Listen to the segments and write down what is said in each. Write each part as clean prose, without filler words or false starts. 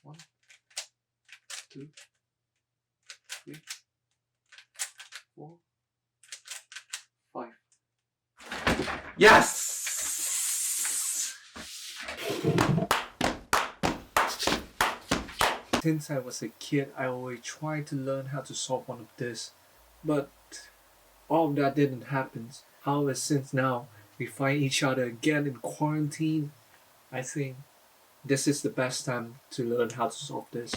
1, 2, 3, 4, 5. Yes! Since I was a kid, I always tried to learn how to solve one of this, but all of that didn't happen. However, since now we find each other again in quarantine, I think this is the best time to learn how to solve this.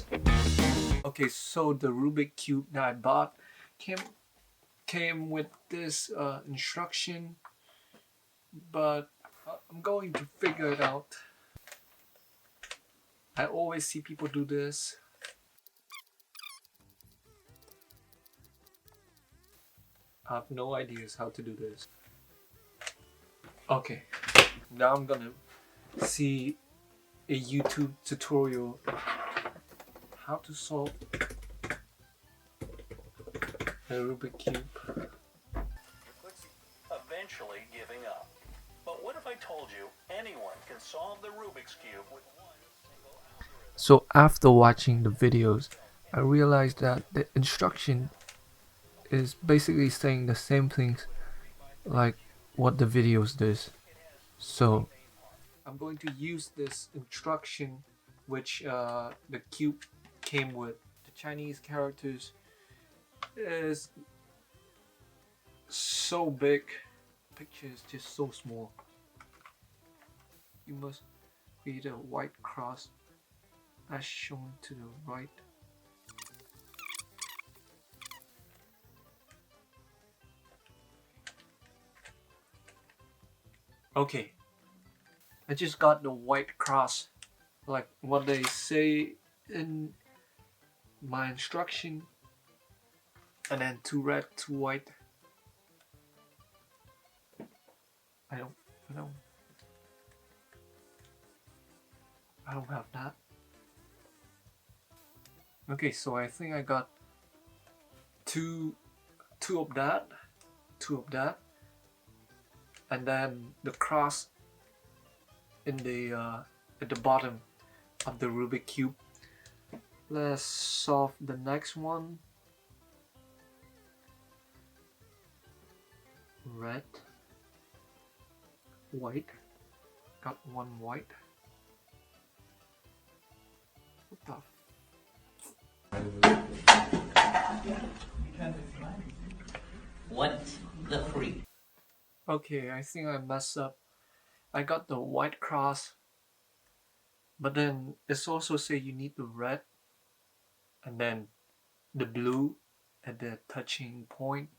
Okay, so the Rubik cube that I bought came with this instruction, but I'm going to figure it out. I always see people do this. I have no ideas how to do this. Okay, now I'm gonna see a YouTube tutorial how to solve the Rubik cube. Eventually giving up. But what if I told you anyone can solve the Rubik's Cube with one single algorithm? So after watching the videos, I realized that the instruction is basically saying the same things like what the videos does. So I'm going to use this instruction which the cube came with. The Chinese characters is so big, the picture is just so small. You must create a white cross as shown to the right. Okay, I just got the white cross like what they say in my instruction, and then 2 red, 2 white. I don't have that. Okay, so I think I got two of that, and then the cross in the at the bottom of the Rubik cube. Let's solve the next one. Red, white, got 1 white. What the What the freak? Okay, I think I messed up. I got the white cross, but then it's also say you need the red and then the blue at the touching point.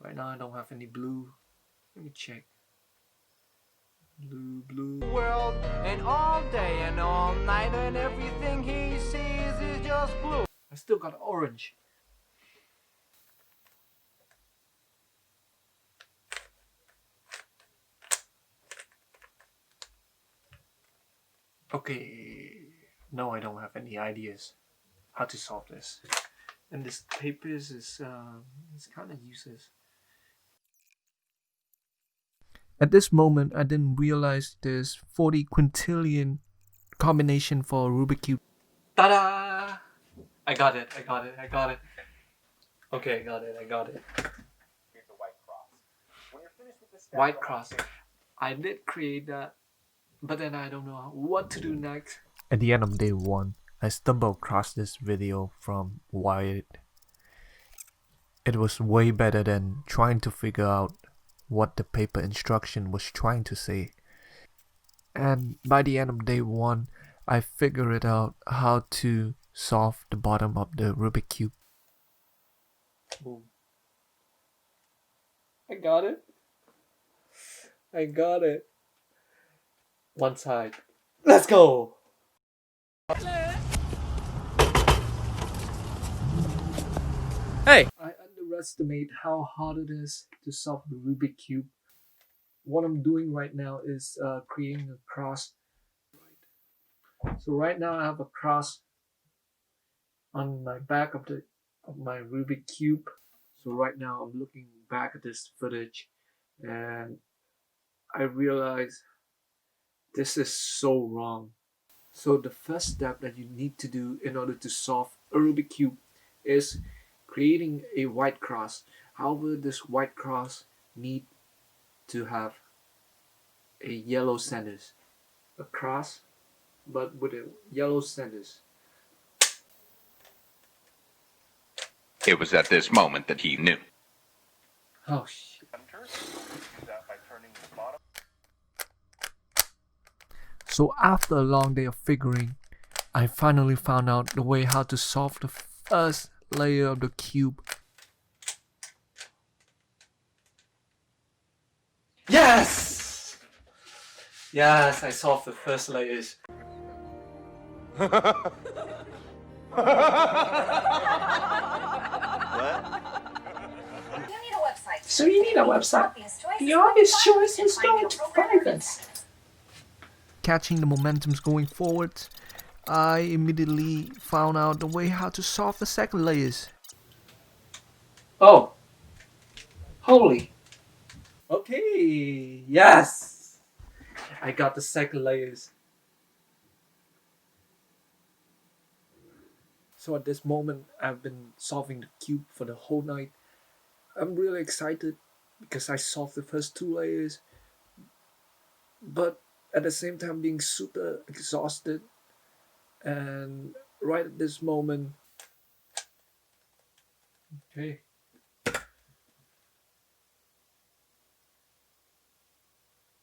Right now I don't have any blue. Let me check. Blue. World and all day and all night and everything he sees is just blue. I still got orange. Okay, no, I don't have any ideas how to solve this. And this paper is it's kind of useless. At this moment, I didn't realize there's 40 quintillion combination for a Rubik cube. Ta-da! I got it. Okay, I got it. Here's the white cross. When you're finished with this step, White cross. I did create that, but then I don't know what to do next. At the end of day 1, I stumbled across this video from Wired. It was way better than trying to figure out what the paper instruction was trying to say. And by the end of day 1, I figured out how to solve the bottom of the Rubik cube. Boom. I got it. One side. Let's go! Hey! I underestimate how hard it is to solve the Rubik cube. What I'm doing right now is creating a cross. So right now I have a cross on my back of my Rubik cube. So right now I'm looking back at this footage and I realize this is so wrong. So the first step that you need to do in order to solve a Rubik Cube is creating a white cross. However, this white cross need to have a yellow centers. A cross, but with a yellow centers. It was at this moment that he knew. Oh shit. Centers. Do that by turning the bottom. So after a long day of figuring, I finally found out the way how to solve the first layer of the cube. Yes! Yes, I solved the first layers. So you need a website. The obvious choice is going to Fiverr. Catching the momentum's going forward, I immediately found out the way how to solve the second layers. Oh. Holy. Okay. Yes. I got the second layers. So at this moment, I've been solving the cube for the whole night. I'm really excited because I solved the first two layers, but at the same time being super exhausted. And right at this moment, okay.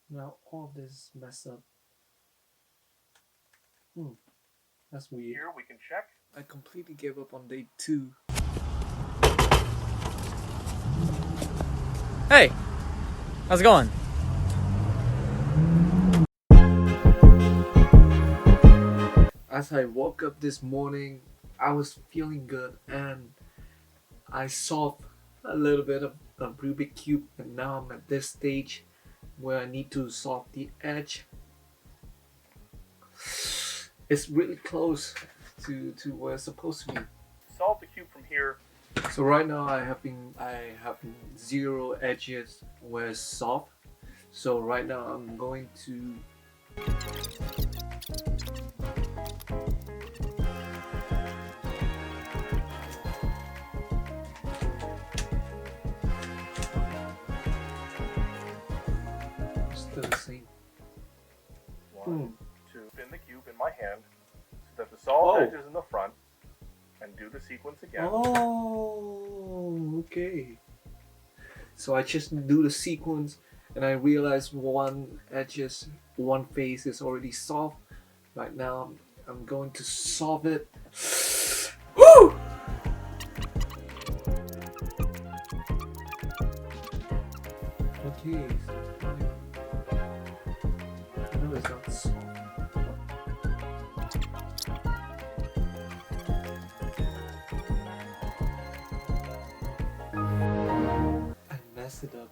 Now all this messed up. That's weird. Here we can check. I completely gave up on day 2. Hey, how's it going? As I woke up this morning, I was feeling good and I solved a little bit of the Rubik Cube, and now I'm at this stage where I need to solve the edge. It's really close to where it's supposed to be. Solve the cube from here. So right now I have 0 edges where it's solved. So right now I'm going to still the same. One, two. Spin the cube in my hand so that the solid edge is in the front, and do the sequence again. Oh, okay. So I just do the sequence and I realize one face is already solved. Right now I'm going to solve it. Woo! Okay. No, it's not solved. I messed it up.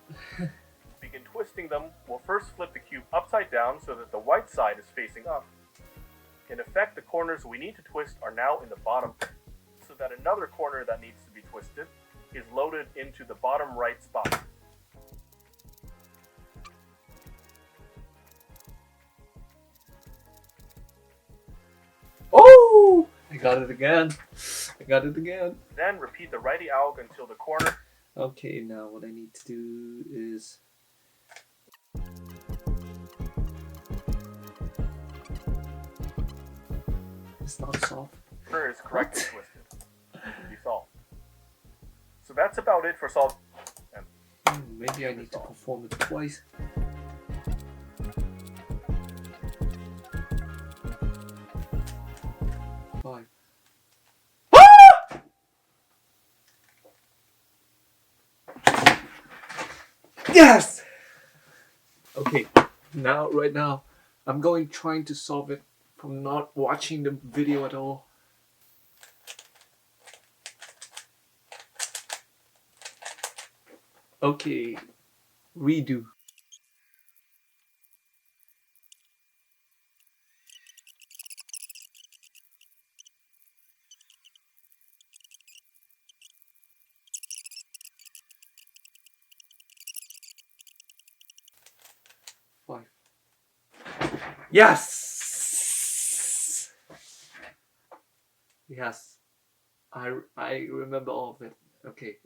Begin twisting them. We'll first flip the cube upside down so that the white side is facing up. In effect, the corners we need to twist are now in the bottom, so that another corner that needs to be twisted is loaded into the bottom right spot. Oh! I got it again. I got it again. Then repeat the righty alg until the corner. Okay, now what I need to do is it's not solved. Corner is correctly twisted. It can be solved. So that's about it for solve. And Maybe I need to perform it twice. Five. Yes! Okay, right now, I'm trying to solve it from not watching the video at all. Okay, redo. Five. Yes! Yes. I remember all of it. Okay.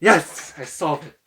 Yes! I solved it.